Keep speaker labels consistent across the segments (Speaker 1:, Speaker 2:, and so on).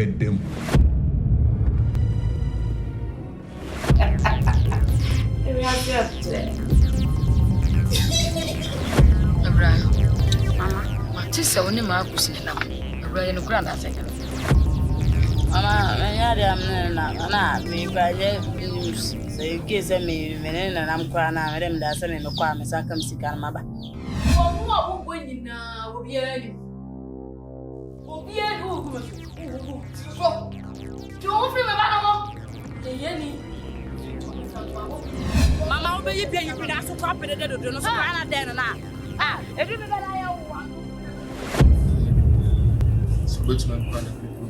Speaker 1: bedem.
Speaker 2: Mama, what is so many marks in the grand affair? Mama, I me by news. So you kiss me, and I'm crying. I am dancing in the choir, so I come sick on my back. What will you now? Will be any? Will be any? Don't feel about it. Mama, will you pay you with us to property that do not run at them now? Ah, I do that I want.
Speaker 1: So let's not find people.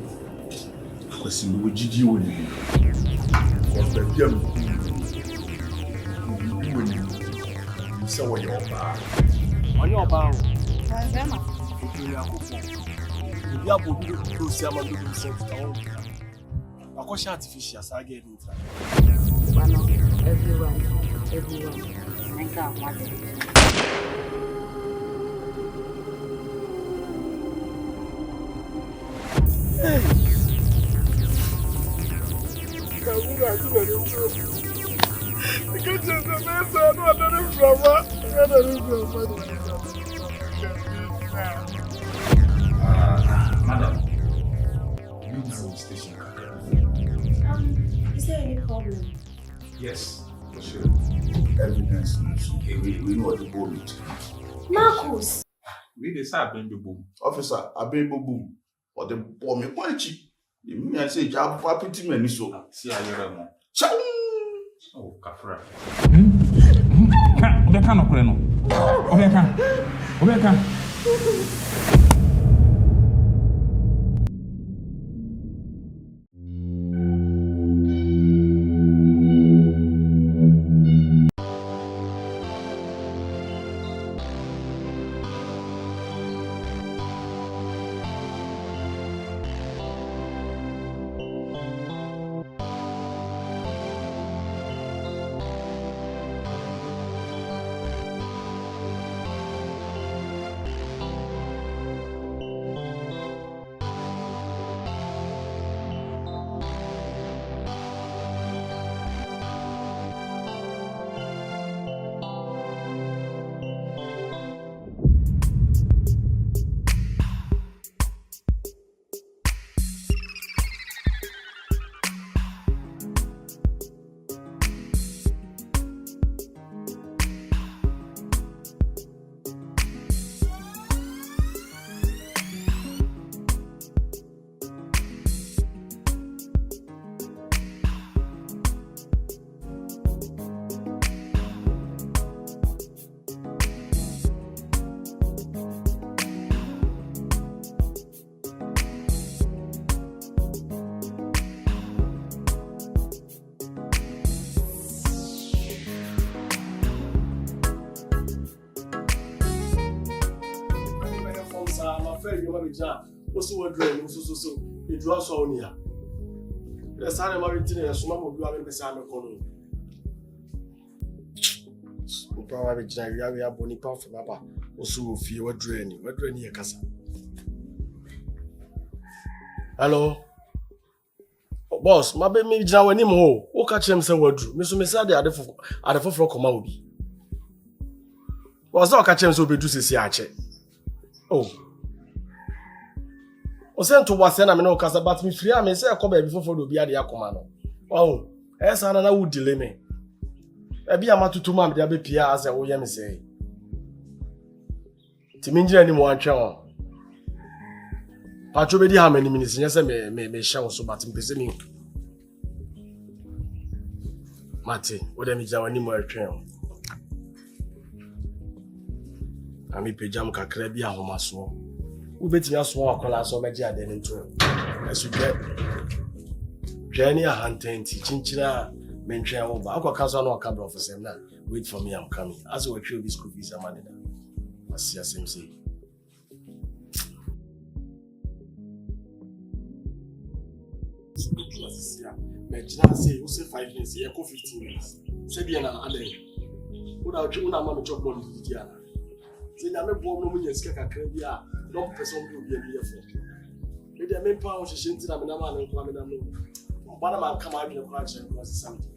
Speaker 1: Because you will GG with you. Because the young when you say what you're about.
Speaker 3: On your bow.
Speaker 2: Grandma.
Speaker 3: You are going to do some of the things. I was artificial, I get it.
Speaker 2: Everyone. I can't watch it.
Speaker 1: Madam, you know station.
Speaker 4: Is there any problem?
Speaker 1: Yes, for sure. Evidence. We know what the boom is.
Speaker 4: Marcus!
Speaker 1: We decide baby boom. Officer, a baby boom. Or the bomb, quite cheap. You say, Jab, Papi, many so. See, I hear them. Oh, Capra. Obeka no kure no. Obeka.
Speaker 3: Also, what dream, so, it draws on here. The son of my retinue, a small of you having the same economy. Probably, we are Bonipa from Papa, also, if you were draining, we're draining your casa. Hello, boss, my baby Jow anymore. Who catch him some word? Miss Messadi at the floor command. Was not catch him so be to see Archie. Oh. O sent to was na me no kasa but me free am say I come before for obi ade akoma no. Oh, esa na would delay me. E bia matutu ma me dey bepia as e wo ye me say. Ti me ngira ni mo antwe on. Pacho be di ha many minutes nya say me sha so but me pese me. Mate, wo dem ja wani mo atwe on. Ami pejam kakra bi ahomaso. We bet you small color so much at the intro. As you get Jenny a hunting teaching China, mention over. I'll cast on a couple of them now. Wait for me, I'm coming. As we kill this cookies, I'm money. I see a same say. Mention say, you say 5 minutes, you go 15 minutes. Say, be an alley. Without you, I'm a job on the Diana. Say, I'm a bomb, no one is a crabia. No person will be here for. Maybe I may pound she shouldn't have a man and come in. One of my come out in the project was something.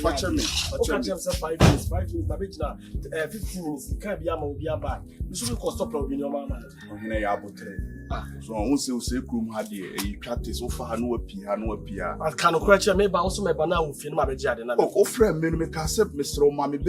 Speaker 1: Watch me.
Speaker 3: 5 minutes. 5 minutes. 15 minutes. Can't be a mobile back. You should stop in your mama.
Speaker 1: So I won't say room had a practice so far no appear.
Speaker 3: I can't catch a maybe also my banana film my jar.
Speaker 1: Oh, friend, me accept Mr. Mammy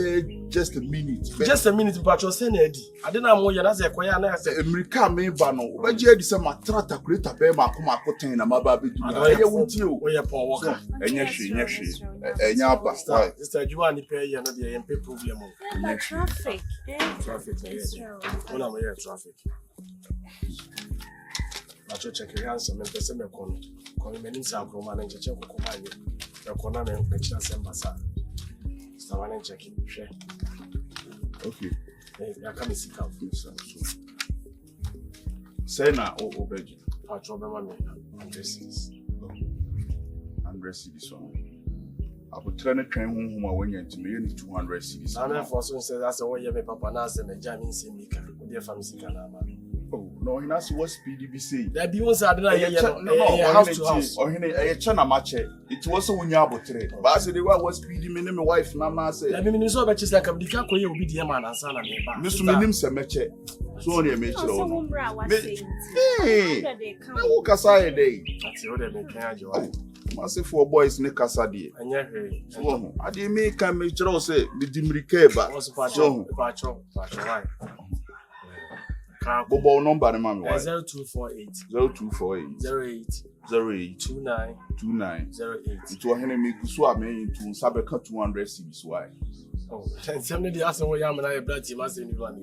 Speaker 1: just a minute.
Speaker 3: Just a minute, but you're saying Eddie. I didn't know you as a choir and I said,
Speaker 1: America may bano. But you had some matrata create a bear, my cotton, and my baby. I with you.
Speaker 3: Where you're poor walker.
Speaker 1: And yes, and your pastor.
Speaker 3: Mr. Juan, pay you another MP problem.
Speaker 4: Traffic.
Speaker 3: Traffic. When I'm here, traffic. I check your answer, and person may call him in South Roman and check your corner and make sure some bassa. Someone and check it.
Speaker 1: Okay.
Speaker 3: I come and seek out.
Speaker 1: Say now, oh, Beji.
Speaker 3: I'll trouble my man. I'm dressing this.
Speaker 1: I'm dressing this one. I will turn a train home when you're to me 200 cities.
Speaker 3: I'm not for so says that's the way you have a papa and a jamming Simika with your family.
Speaker 1: Oh, no, he has what speedy be saying.
Speaker 3: There be ones I didn't
Speaker 1: house to house or a channel match. It was so when you have a trade. But I said, they were speedy, my wife, Mamma said, I mean, so much as I can be careful, you'll be the man and son of me. Mr. Minim Semeche, so only a major. Hey, I walk aside a day. That's the other make Massive for boys, Nekasadi. And yeah, I didn't make a major say the Dimrikeba was Pacho. Bobo number, man.
Speaker 3: 0248
Speaker 1: 08 29
Speaker 3: 08.
Speaker 1: It was Henry Kuswame to Sabeka 200 cities. Why?
Speaker 3: Oh, and somebody asked me, I'm a blood team as anyone.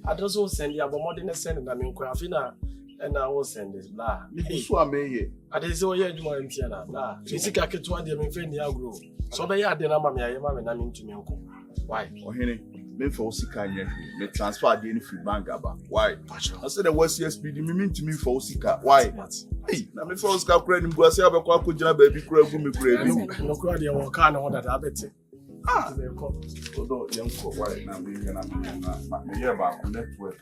Speaker 3: I also send you about more than a send, and I mean, Quafina, and I will send this blah. Swame, I did so, yeah, you want Tiana, blah. Physical get to one day, my friend, the grow. So they are the number, I mean, to me. Why? Oh, Henry. Me for Sika, me transfer the free bankaba. Why? I said the was CSPD, me mean to me for Sika. Why? Hey, now me for Sika credit, go say about Kwaku Jana baby, crab, me credit. No crowd, you can't order that better. Ah, although young for why now we can have me hear about network.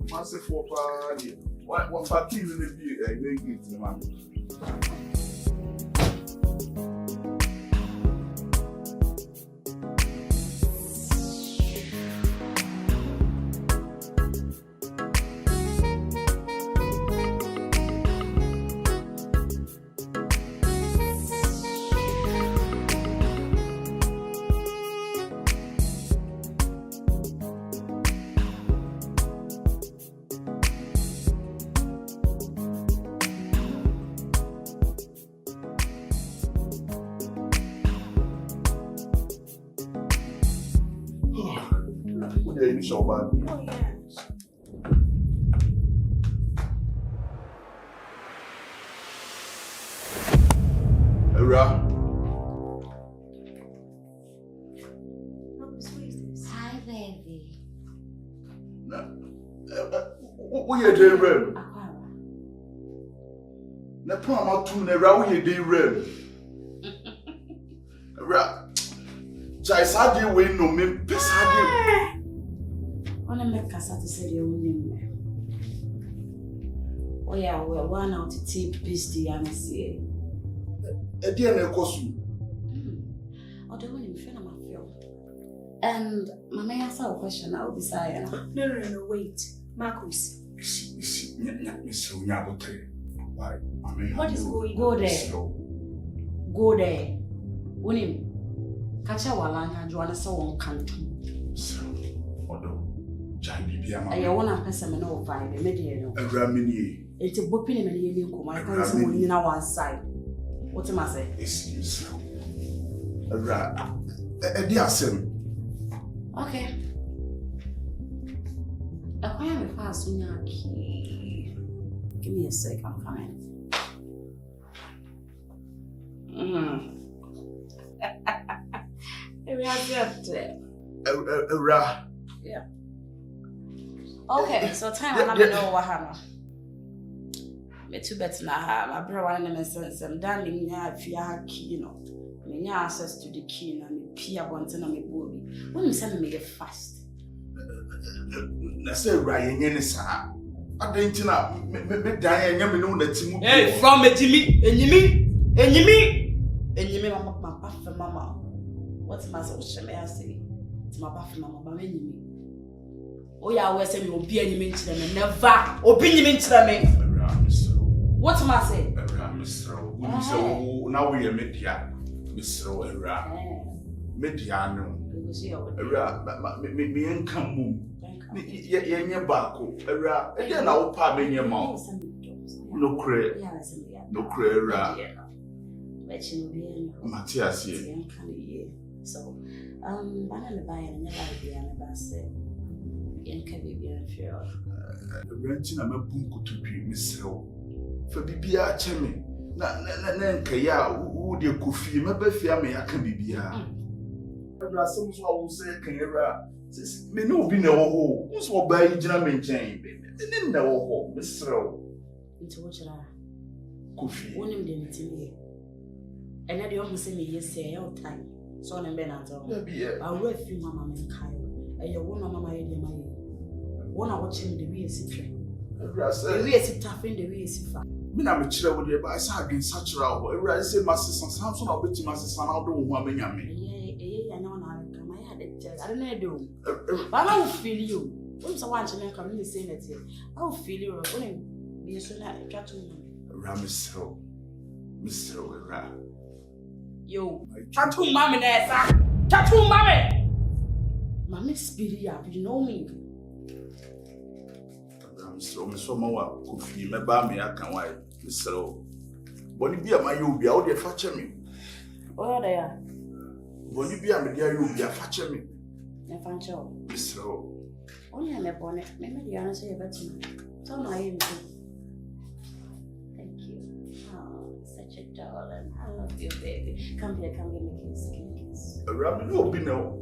Speaker 3: Massive for party. What party will it be? I make it, man. Initial bad. Oh, yes.
Speaker 4: Hi, baby.
Speaker 1: What you doing, Rem? Na pa ma tu na ra what you doing, Rem? Ra. Jai sadi we no me pesadi.
Speaker 2: Ona mekasa to say the only. Oh yeah, we're one out to take peace to Yanisi.
Speaker 1: A dear Nekosu.
Speaker 2: Oh, the one in front of my field. And my may ask a question, I'll be sorry.
Speaker 4: No, wait. Marcus.
Speaker 1: Why?
Speaker 4: What is going on?
Speaker 2: Go there. Go there. Unim. Kacha walanga Joanna so on canto. I want a person no vibe, a mediano.
Speaker 1: A ramini.
Speaker 2: It's a bopping and a my cousin in our side. What am I say?
Speaker 1: It's a rat. A dear sim.
Speaker 2: Okay. Acquire me fast on your key. Give me a sec, I'm coming. Yeah. Okay, so time I know what happened. Me too better now. My brother one of them sense I'm done me have fear key, you know. Me have access to the key na me peer want na me body. When you send me fast.
Speaker 1: Na say Ryan yen sa. Adentina me dan yen me no na timu.
Speaker 2: Hey, from Ejimi, Enyimi mama papa mama. What's my so shame I say? It's my papa mama ba enyimi. Oh yeah, we say me obi enyimi nchire me never. Obi enyimi nchire me. What am I saying?
Speaker 1: Mr. When so now we are media, Mr. Era. Media no. Me income move. Ye bako. Era. Again, I'll pay me your mouth. No cray. No cray. Matthias,
Speaker 2: so, banana buy and never be an ambassador. NKBstudio.
Speaker 1: Renting a bunko to be Mr. For bibia chemi na nkaya wo de kofi mabafia me aka bibia ebra some so wo say kan era me no obi na wo ho wo so ba yi gina me nchen me na wo ho mesrew
Speaker 2: nti wo chira
Speaker 1: kofi
Speaker 2: wonim de ntimi ena de o say me yes say your time so na be na to ba wo afi mama me kai e wo na mama ye de mai wo na wo chim de wi esitwe
Speaker 1: ebra say
Speaker 2: de wi esitafin de wi esifa
Speaker 1: me na me chire wo de ba say adwen sachira wo ebra say masesa samson na obeti masesa na do ho amenya me
Speaker 2: ya na na kama ya de I don't know do but I will feel you when someone chime come me say that I will feel you when be so na twa to
Speaker 1: Ramsro Mr. Era
Speaker 2: yo tattoo mommy na sa tattoo mommy spirit you know me
Speaker 1: so me so mawa kofi me ba me aka wai Mr. Boni bia ma yo bia wo de fa che me
Speaker 2: o da ya
Speaker 1: boni bia me dia yo bia fa che me
Speaker 2: na fa che o
Speaker 1: Mr.
Speaker 2: o ya me bone me dia na say better so na you thank you such a darling I love you baby come here give me a kiss
Speaker 1: Abraham no be no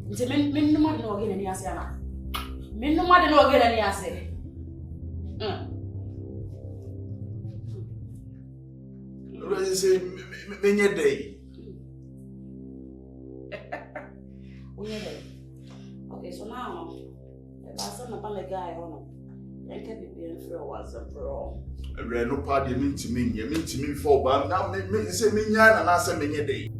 Speaker 2: nti men no ma no again ni ase ana men no ma de no again ni ase
Speaker 1: say menye day
Speaker 2: okay so now if I send a guy on then can be for once and for all
Speaker 1: re no pa de mintimi for ba now me say menya na say menye day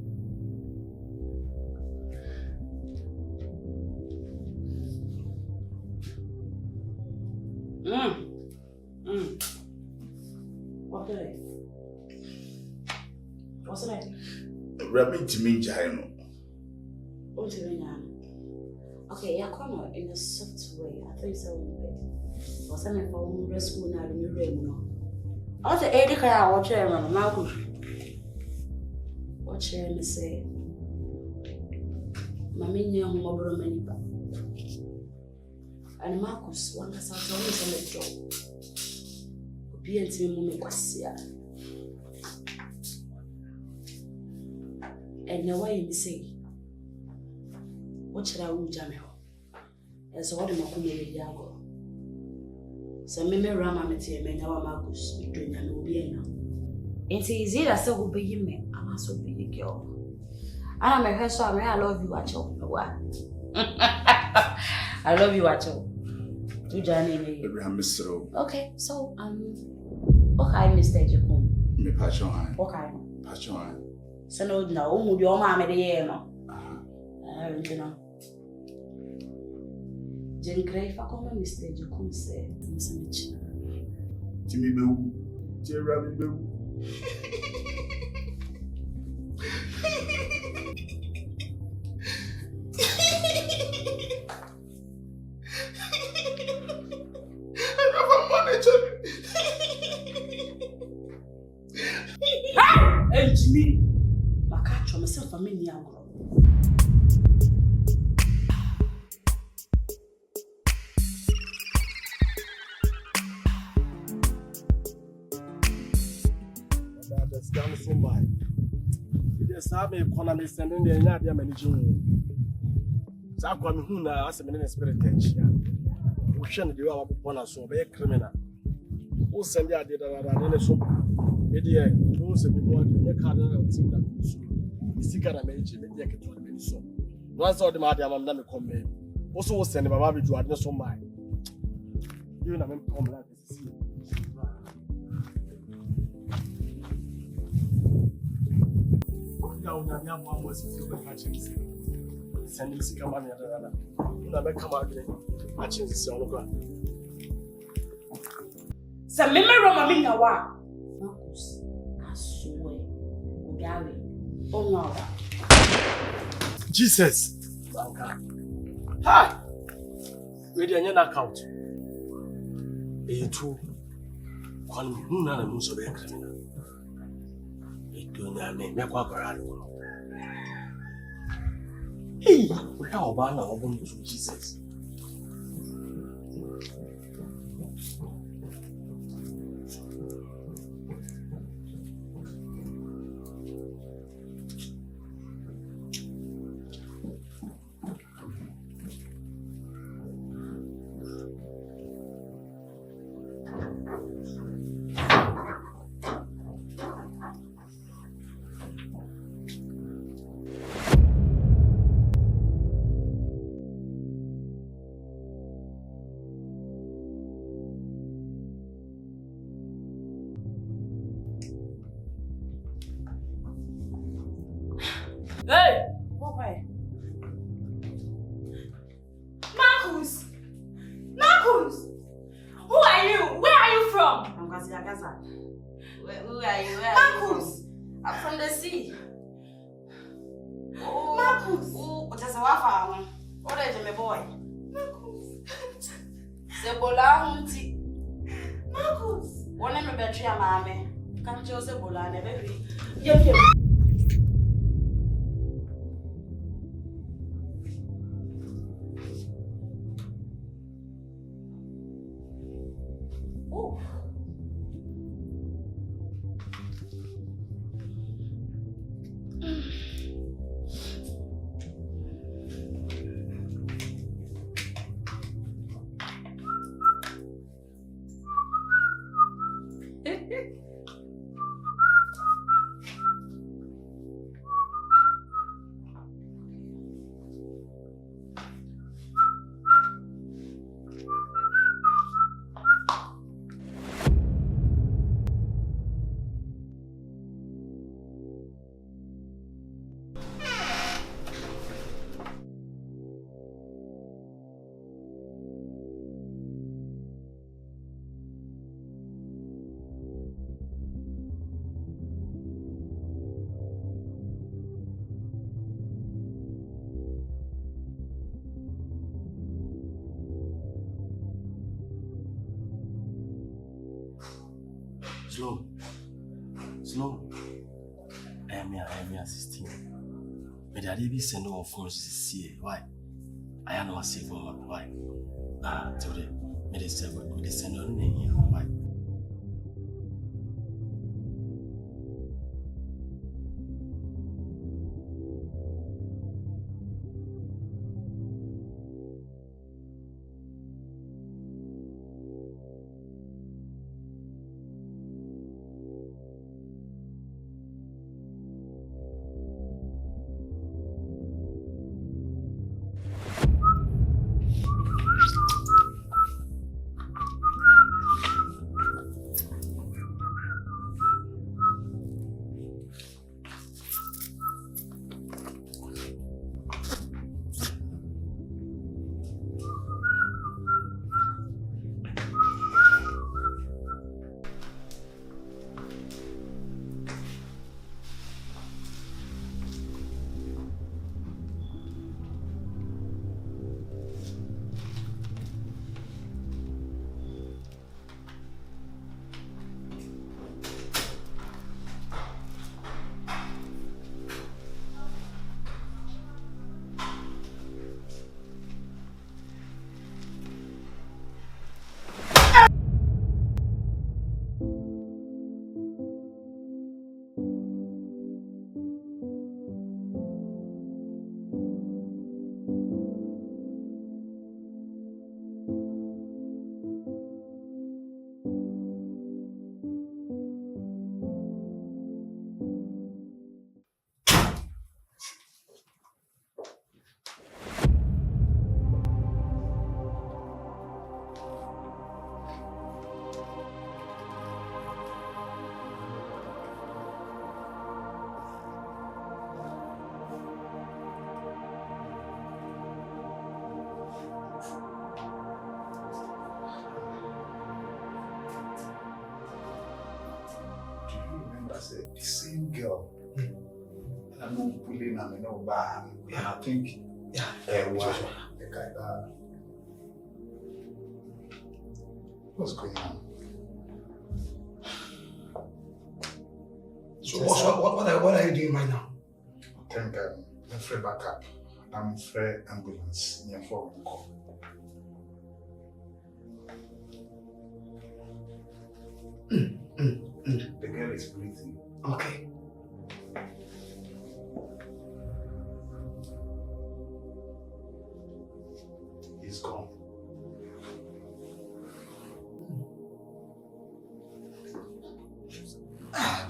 Speaker 2: What's that?
Speaker 1: Rabbit to me, Jano.
Speaker 2: What's it? Okay, yeah, come in a soft way. I think so. What's that? For rescue now in the room. Also, Erica, I watch him on Marcus. Watch him and say, Mammy, young mobile many. And Marcus, one has always on the job. Be a team was here. And now why you say, what should I do, Jamel? As all the Makumeli Yago. Some member Ramamity and our Marcus, doing an Obiana. It's easy as so will be me, I must be a girl. And I'm a her, so I love you at all. I love you at all. To Johnny,
Speaker 1: Abraham Mr.
Speaker 2: Okay, so, okay, Mr. Jacom.
Speaker 1: Me passion.
Speaker 2: Okay.
Speaker 1: Passion.
Speaker 2: So no, would your mamma the year no? You know. Jen Gray, if I come and Mr. Jacom say, Miss Mitch.
Speaker 1: Timmy Boo, dear Rabbi Boo.
Speaker 2: And Jimmy, my catch for myself a mini hour.
Speaker 3: so by. Yes, I be economy sending the Nadia managing. So I'm coming who now as a minute spirit tension. We shouldn't do our bonus so be a criminal. Who send the idea that I so media, those people in the cardinal team that so. Sika na meji media ketu na meni so. Once all the madam am na me come baby. Also send the baba be do adne so mai. You na me come like this. Ya unya ya mo amo si feel like catching. Send me sika mami ada. Na me come out there. Catching this on go.
Speaker 4: Sa me Roma mi na wa. Marcus. Aswe. Ogawe. Oh no.
Speaker 3: Jesus. Hi. We dey an account. True. Call me who na no so be criminal. Do na me kwa parade. Hey, how about now open to Jesus?
Speaker 4: Hey! What way? Marcus! Marcus! Who are you? Where are you from?
Speaker 2: I'm Gaza. Who are you?
Speaker 4: Marcus!
Speaker 2: I'm from the sea.
Speaker 4: Oh, Marcus!
Speaker 2: Oh, what is a wafa? What is my boy?
Speaker 4: Marcus!
Speaker 2: Sebola hunti.
Speaker 4: Marcus!
Speaker 2: One of my battery, mammy. Come to Sebola, never be.
Speaker 4: Yep.
Speaker 2: Oh.
Speaker 3: Slow. I am here 16. But I didn't send no phones to see why. I am not safe for why. Today, me send on here why.
Speaker 1: say the same girl. And I'm not pulling and I know bad. And I think what's going on?
Speaker 5: So what are you doing right now?
Speaker 1: I think I'm free backup. I'm free ambulance. I'm for call. The girl is breathing.
Speaker 5: Okay.
Speaker 1: He's gone.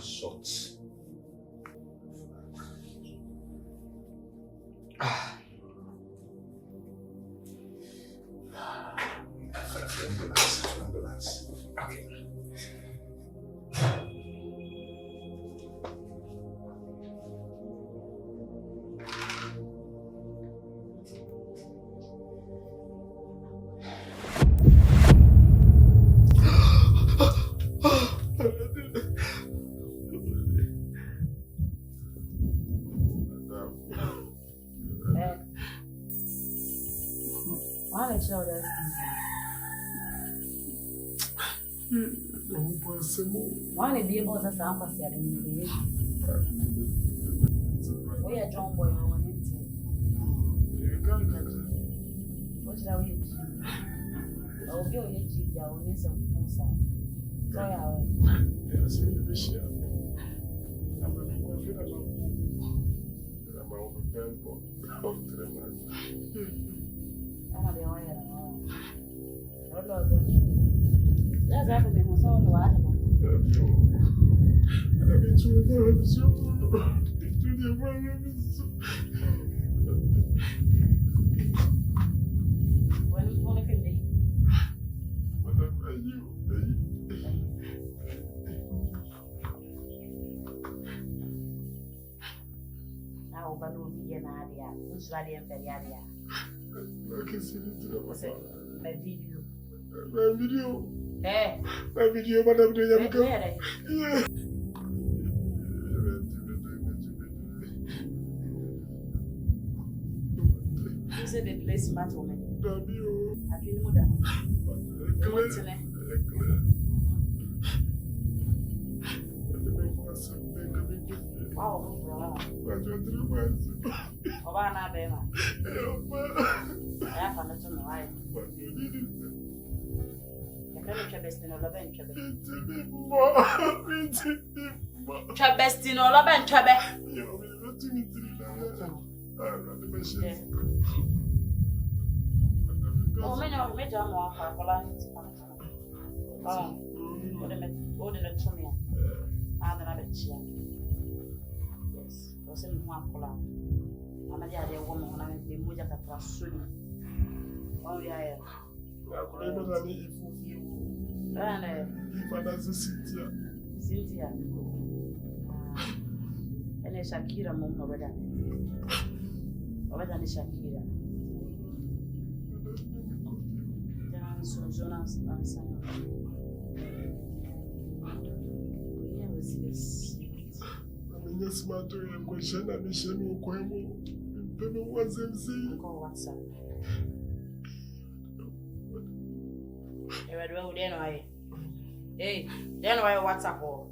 Speaker 1: Shot. Ambulance. Okay.
Speaker 2: Why show that? Why be able to sound like that? We are John Boy. What should I do? I'll go and cheat. I will need some concern. So, yeah,
Speaker 3: yes, I'm going to
Speaker 2: that's happening with someone who I don't know. When you want to be, now, but no be an idea. Who's ready and very idea? My video. Hey.
Speaker 3: My video, madam, do you have
Speaker 2: Yeah. You said the place matter me. Have you know that? Chabestino, Laban Chabe. Oh, many of me don't want for Poland. Oh, what a tumia. I'm another chair. Yes, was in one Poland. I'm a young woman when I'm in the Mujaka soon. Oh, yeah. Cynthia. And Shakira Mum over than Shakira. So Jonas answer. Yes.
Speaker 3: I'm just smart to a question. I'm a shame of Quemo. Don't know what's them saying.
Speaker 2: Call WhatsApp. Hey, then why WhatsApp? What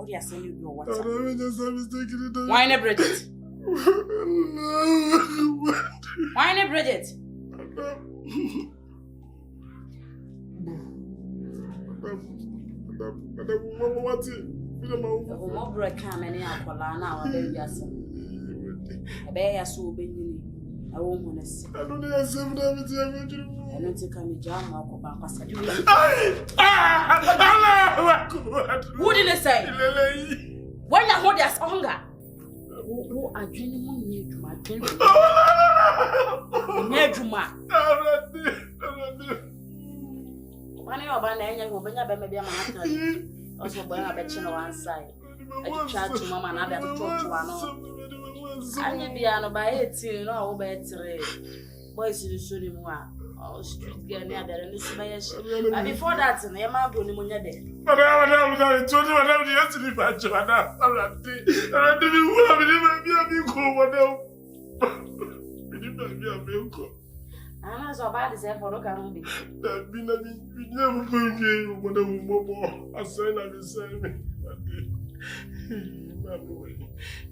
Speaker 2: do you send you your WhatsApp? Why not Bridget? Why not Bridget? More bread come any alcohol now, baby. I bear so big. I won't want to see. I don't know. I don't take a jam or back. What did I say? When I hold us hunger, who are dreaming near to my dream? Near to my. One of our name will bring up maybe a man. Also, when I bet you on one side, I try to mama and I talk to one. I be an by 18, no better. Boys in the studio, oh, street girl near there, and this is my before that, and your mouth will pneumonia there.
Speaker 3: But I told you what I yesterday, but I didn't
Speaker 2: I'm so bad as ever look at me.
Speaker 3: That be never going to whatever more. I say, I say,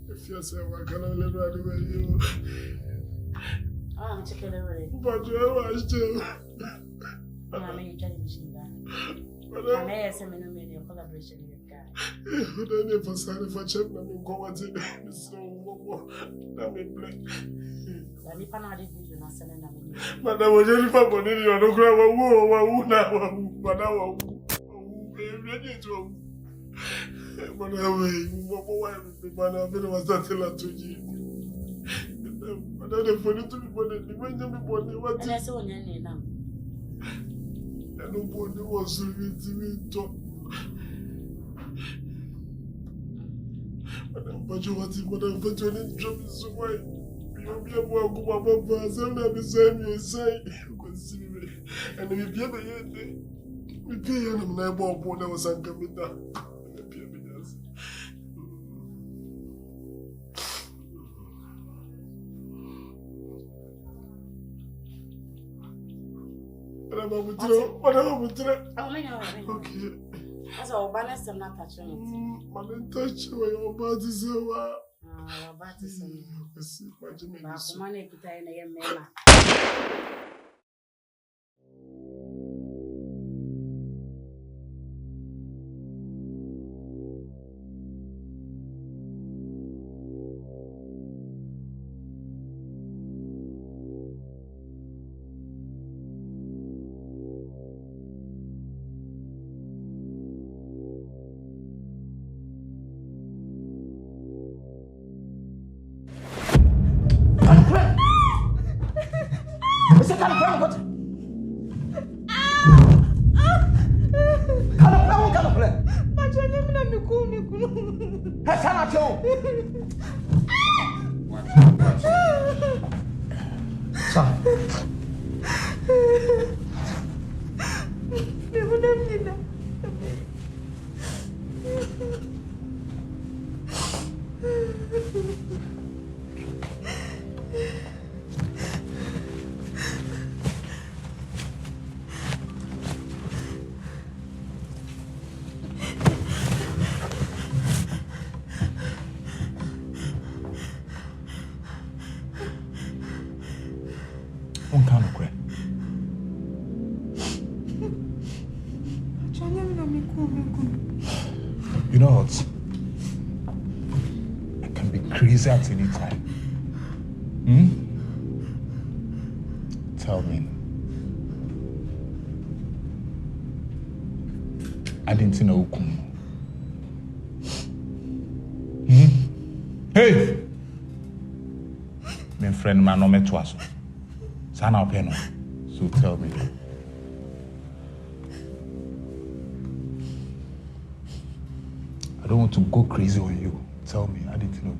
Speaker 3: if you say, I cannot live right away, you.
Speaker 2: I'm checking away.
Speaker 3: But you are still.
Speaker 2: I mean, you I may have some in collaboration with the guy.
Speaker 3: Who don't ever sign for check when you go at it. So, let me play.
Speaker 2: Let me find out if you not sending them.
Speaker 3: But I was only for money, you don't grab a woo now, but I won't. Ready to. But I was not telling to you. But I don't want to be born. When you be born, what is
Speaker 2: that's all your name?
Speaker 3: And nobody was really talk. But you want it, but I'm put you in trouble so why? You'll be able to go above us and have the same you say. You can see me. And if you ever hear me, we pay him and I bought one that was uncommitted. Whatever we do. Okay.
Speaker 2: That's all, but I'm not touching it.
Speaker 3: I didn't touch you. You're about to say what?
Speaker 2: About to say.
Speaker 3: I see. What do you mean?
Speaker 2: I'm going to get in a man.
Speaker 1: You know what? I can be crazy at any time. Tell me. I didn't know. Hey! My friend, man, no me twice. Sana openo. So tell me. I don't want to go crazy on you. Tell me, I didn't know.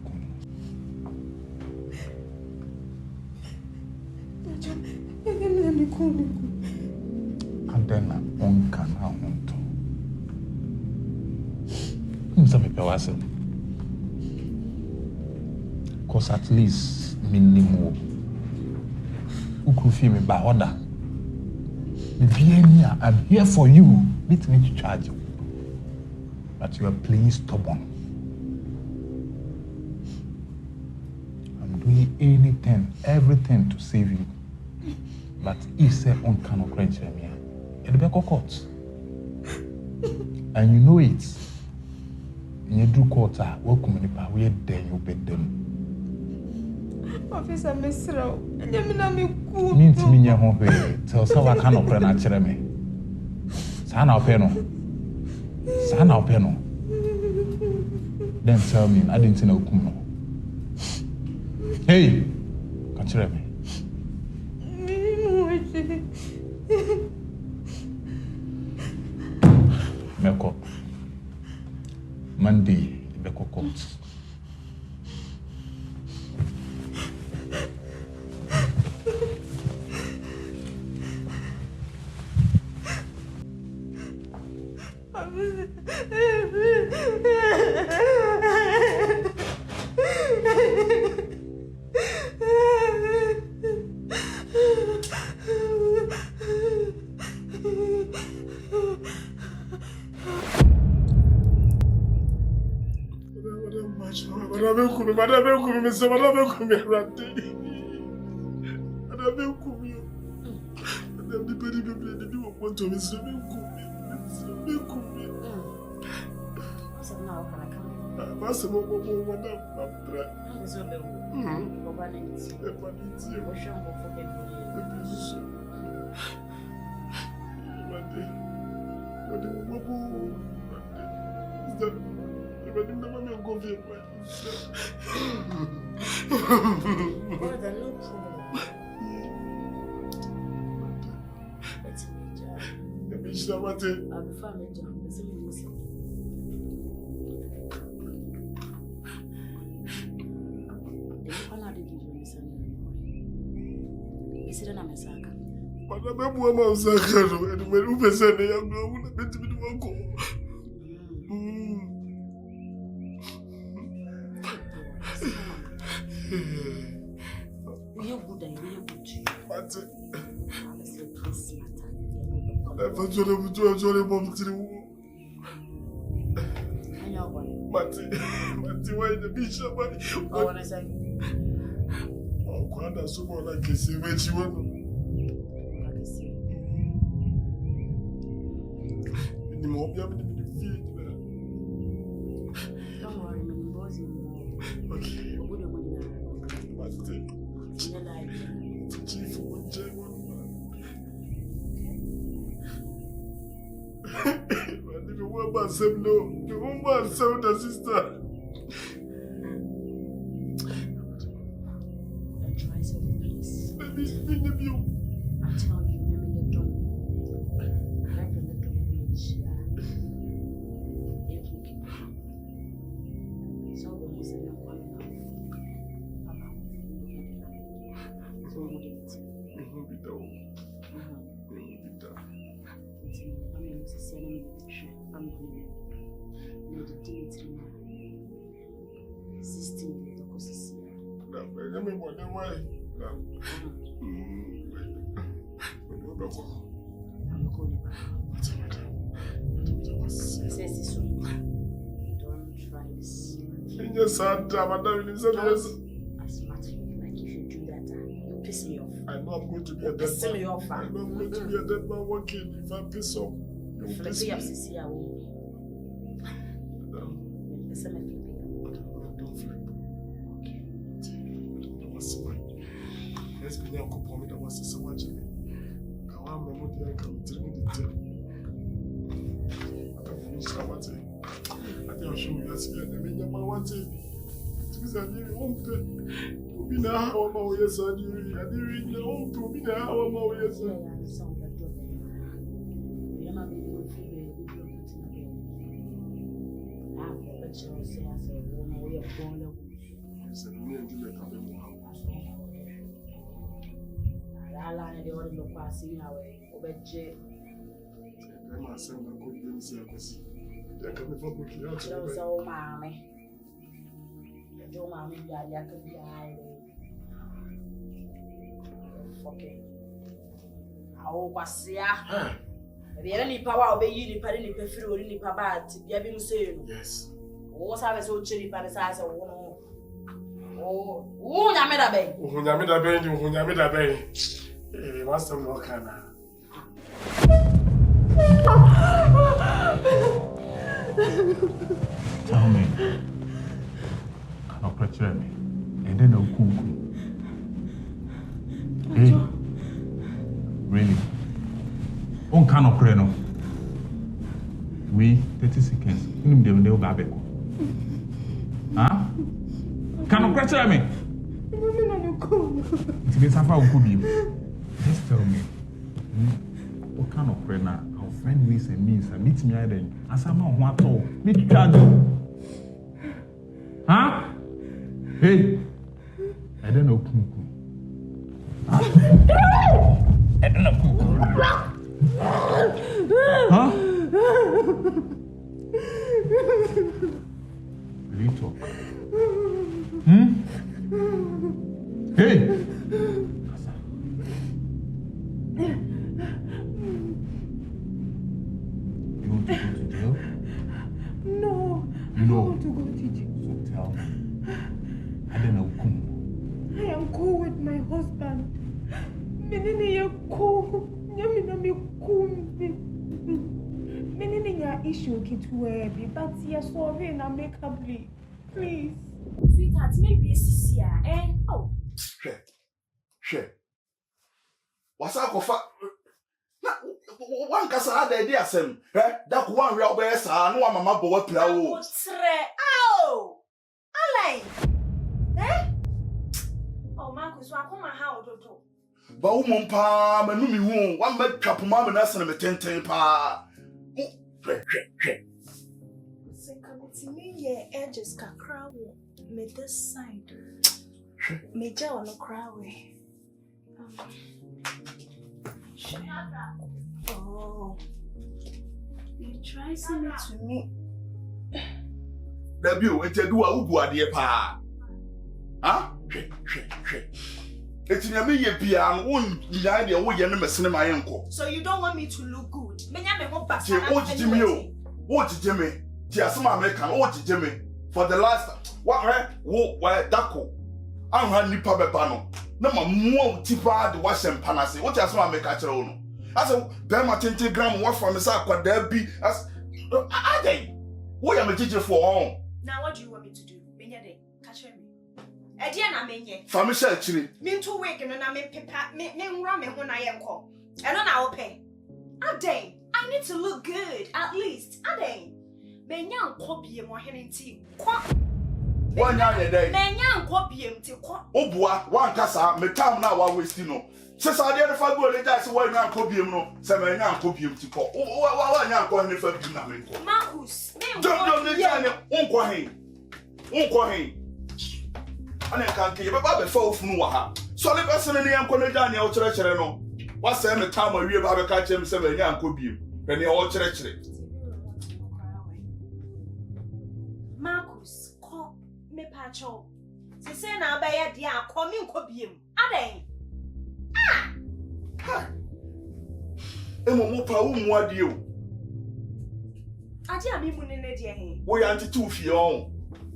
Speaker 1: And then on can I want to. Because at least minimum. Who could feel me by order? I'm here for you. Let me to charge you. But you are playing stubborn. I'm doing anything, everything to save you. But if say on cannot credit me, it'll be a court. And you know it. In your do quarter, welcome in the power, we're there, you bet them.
Speaker 4: Officer Mesro, and you
Speaker 1: mean to me, your home, tell so I cannot credit me. Sana Peno. Sana Peno. Then tell me, I didn't know Kuno. Hey, consider me. Melko,
Speaker 6: one day the court.
Speaker 3: Yes, madam,
Speaker 2: as much like if you do that, you piss me off.
Speaker 3: I know I'm going to be a dead man. I know I'm going to be a dead man working. If I piss off, you will piss me.
Speaker 2: Don't
Speaker 3: flip. Okay. That was fine. Let's be now. Come that was so much. I want my mother to come to me. I can finish that one thing. I think I'll show you that spirit. I mean, my one thing. Because I didn't want to be now. How am I? Yes, I didn't want to be now. How am I? Yes, I yes.
Speaker 2: What have I so chilly by the size of one? Oh, Yameda Bay.
Speaker 3: Yameda Bay, Yameda Bay. Master Mokana.
Speaker 6: Tell me. Cannot pressure me. And then I'll cook. Hey. Really? On cannot pray no. We 30 seconds. They'll be back. Huh? Cannot pressure me. It's been something could be. Just tell me. What kind of prayer now? Our friend ways and means and meet me then. As I'm not one at all. Meet Kado. Hey! I don't know Kunku. I don't know Kunku. Huh? Will you talk? Hey! You want to go to jail?
Speaker 7: No.
Speaker 6: No.
Speaker 7: I don't want to go to jail.
Speaker 6: So tell me. I don't know Kunku.
Speaker 7: I am cool with my husband. Menene ya cool. Nyamina me cool. Menene ya issue kitwe bi but ya sorry na make up please.
Speaker 4: Sweetheart, maybe it's here. Oh.
Speaker 1: Share. What's up, Kofa? One casa had the idea, Sam. That one real bears are no mamma boy plow.
Speaker 4: Oh! Alain! Oh, Marcus, I come how to do.
Speaker 1: Bowmon palm and Numi womb, one bed trap mamma and a 10 pa.
Speaker 4: Say, come to me, ye edges can crown me this side. Major on the crowd. Oh, you try singing to me.
Speaker 1: Debut, and you do a good idea, pa. Huh? It's in a million piano, won't the idea what you're never seen my uncle.
Speaker 4: So you don't want me to look good? Menya me back.
Speaker 1: What did you What Jimmy? Just my American, what Jimmy? For the last what, where Dako. I'm having Nipa Bepano. No more tipa the Washington Panasi. What just want to make a own? I said, Bema 20 gram work from the South, but there be as I think. What am I teaching for all?
Speaker 4: Now, what do you want me to do? Menya de, catch me. Ediana Menye.
Speaker 1: For Michelle, actually.
Speaker 4: Mean 2 weeks and I may pay ramen when I am called. And then I'll pay. Ade, I need to look good, at least. Ade, Menya copy more henning tea.
Speaker 1: 1 year a day.
Speaker 4: Menya copy him to
Speaker 1: Oh, boy, one casa, me time now while wasting no. Since I did a go, that's why now copy him no. 7 young copy him to call. Oh, I am going to first dynamic.
Speaker 4: Marcus,
Speaker 1: don't uncle him. And I can't keep about the fall from Waha. So the person in the uncle Daniel Church. What's the time we about to catch him 7 young copy him? Then they all church.
Speaker 4: Marcus, call me Pacho. She said, now by a dear, call me copy him. Ade.
Speaker 1: What do you?
Speaker 4: I dear me when in a dear.
Speaker 1: We are two for your own.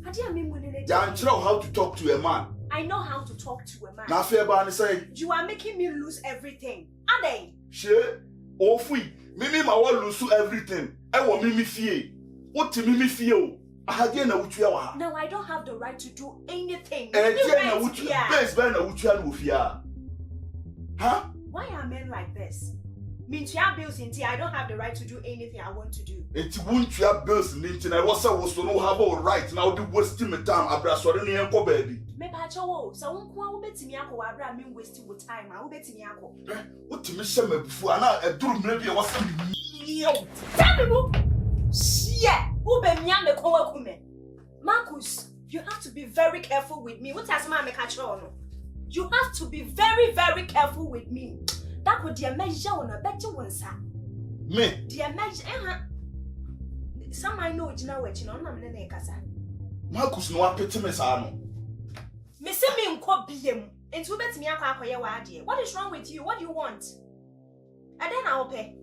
Speaker 4: I dear me when in a
Speaker 1: You know how to talk to a man.
Speaker 4: I know how to talk to a man.
Speaker 1: Now, fair ban say,
Speaker 4: you are making me lose everything. Ade.
Speaker 1: Share, oh, free. Mimi, my wall lose everything. I want Mimi fear. What to Mimi fear? I had dinner with you.
Speaker 4: Now I don't have the right to do anything.
Speaker 1: And with you, best banner with you. Huh?
Speaker 4: Why are men like this? Means you have bills in tea. I don't have the right to do anything I want to do.
Speaker 1: It won't you have bills in it. I was to know how about right now. The wasting my time. I brought sorry and go baby.
Speaker 4: Me pacho, so won't bet me ako. I mean wasting with time. I will bet me ako.
Speaker 1: What to me say me before? And I do maybe I was
Speaker 4: tell me who? Yeah, who be me ame kowa kume. Marcus, you have to be very careful with me. What has my make a no? You have to be very, very careful with me. That would dear measure on a better one, sir.
Speaker 1: Me?
Speaker 4: Dear measure, some I know, you know what you know, I'm in a casa.
Speaker 1: Marcus, no, I pity me, Sano.
Speaker 4: Miss me in quote him, and to bet me a car for your idea. What is wrong with you? What do you want? And then I'll pay.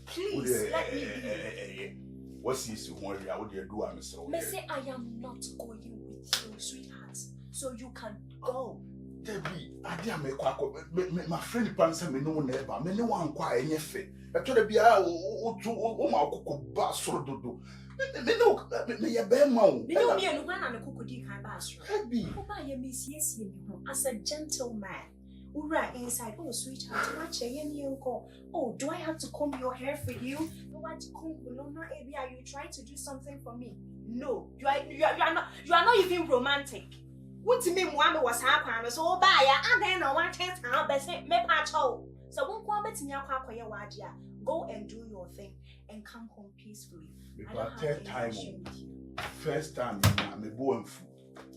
Speaker 4: Please let me be.
Speaker 1: What's this you want? I would do, I'm so.
Speaker 4: Missy, I am not going with you, sweetheart. So you can go.
Speaker 1: Debbie, I dear my friend Pansa me no neighbor, me no one quiet any fit. I told her be my cook bass or do. Me no, me a bear mount.
Speaker 4: Me no be and one and a cook can bass.
Speaker 1: Debbie,
Speaker 4: yes, as a gentleman. Ura inside, oh sweetheart, watch a uncle. Oh, do I have to comb your hair for you? No, what comb? No, not Abby. Are you trying to do something for me? No, you are not even romantic. What to me, Mwame was happening, so buy and then I want to have best me patcho. So won't come bet me a go and do your thing and come home peacefully.
Speaker 1: Because third time, first time, I'm a boy.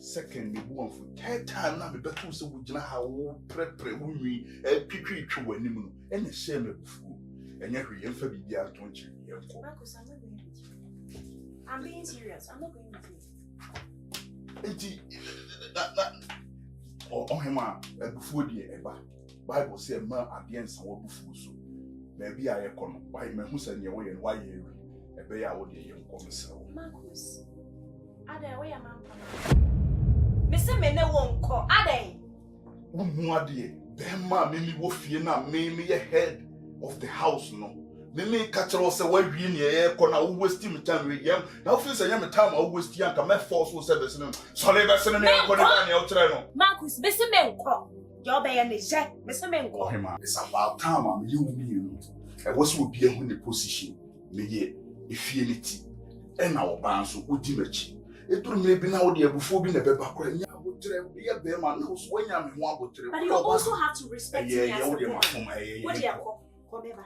Speaker 1: Second, me one for third time now me better so we jina how prepare we pipi twi wani mu and shame bufu. And yet we emfa bibia to nchi yemko.
Speaker 4: Marcus, I'm not going with you. I'm being serious. I'm not going with you.
Speaker 1: Oh hema bufu de eba. Bible say man against our bufu so. Maybe I kono why me hu say ne wo ye why ye ebe ya wo de yemko mesra.
Speaker 4: Marcus. Ada where am I? Mr. Mene won't call Ade.
Speaker 1: Umwadi, Bema, Mimi Wofie na Mimi head of the house, no. Mimi catch us away in the air, corner, always team time with them. Now, feels I am a time always young, my force will service them. So they best in the name.
Speaker 4: Marcus, Mr. Menko. Your bay and the Jack, Mr. Menko.
Speaker 1: It's about time I'm you. I was will be in the position, me if you need and our bands would dimach. It will maybe now the before being a paper crying. But
Speaker 4: you also have to respect me as a woman. What do you call? Komeba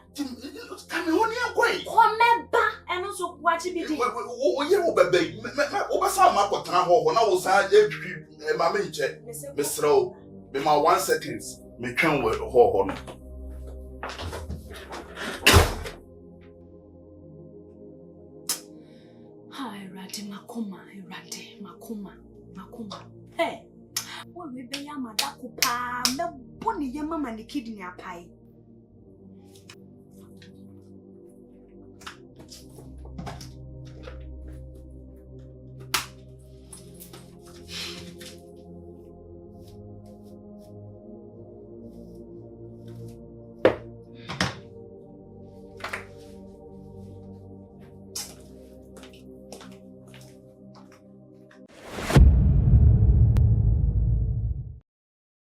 Speaker 4: and also what you did.
Speaker 1: Oh, you baby. Obasama got now. When I was my mentor, Mr. O, be my 1 second. Me can word ho.
Speaker 4: Hi, Rati Makuma, Makuma. Hey, what we be Yamadakupa, me bunny your mamma and the kid in your pie.